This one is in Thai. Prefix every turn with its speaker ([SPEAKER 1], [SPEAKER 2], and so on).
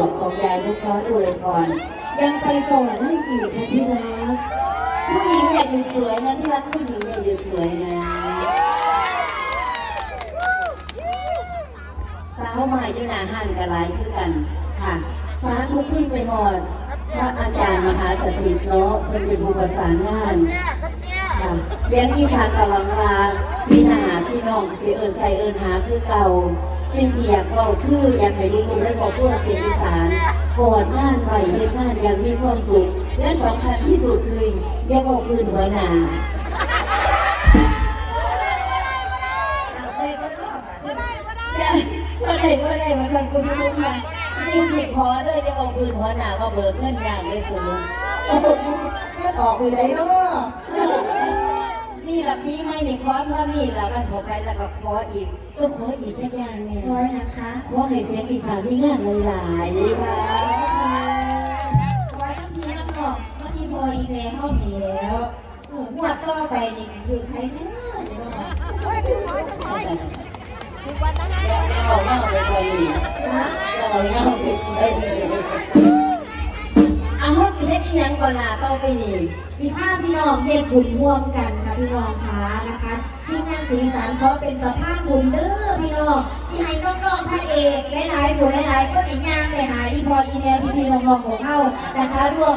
[SPEAKER 1] กของยายลูกค้าดูเลยก่อนยังไปต่อได้อีกนะที่รักผู้หญิงอยากอยู่สวยนะที่รักผู้หญิงอยากอยู่สวยนะสาวใหม่อยู่หน้าห้านกระไรคือกันค่ะสาธุขึ้นไปหอดพระอาจารย์มหาสถิตเนาะเป็นผู้ประสานงานค่ะเสียงอีสานตะวังลาพี่นาพี่น้องเสียเอิญใส่เอิญหาคือเก่าสิ่งที่อยากเบาคืออยากให้ลูกๆได้บอกพูดเสียงอีสานก่อนงานไหวเฮ็ดงานอย่างมีความสุขและสำคัญที่สุดคือเรียกว่าคืนหัวหน้าก็ได้มาทำคุณผู้ชมสิ่งที่ขอเลยจะบอกคืนหัวหน้าว่าเบิกเงินอย่างได้สูง
[SPEAKER 2] ไม่ออกเลยเนาะ
[SPEAKER 1] นี่ละพี่ไม่ในคอร์สว่านี่ละมันขอไปแล้วก็ขออีกก็ขออีกแค่อย่างเนี่ย
[SPEAKER 2] ร้อยนะคะ
[SPEAKER 1] ขอให้เสียงอีสานมีงานหลายๆ
[SPEAKER 2] ร้อยทั้งทีน้ำหนอกทั้งทีพออีเมลเข้าเหนียวงวดต่อไปนี่คือใครเนี่ย
[SPEAKER 1] เอาเงาไปคนนี้เอาเงาไปคนนี้เอาห้องสิเล็กยังก่อนลาต้องไปนี่
[SPEAKER 2] 15พี่น้องเฮ็ดบุญร่วมกันค่ะพี่น้องคะนะคะทีมงานสีสันเขาเป็นสภาพบุญเด้อพี่น้องที่ให้น้องๆพระเอกหลายๆบุญหลายๆคนอีกอย่างเลยหาอีพออีเมลพี่น้องๆของเขานะคะร่วม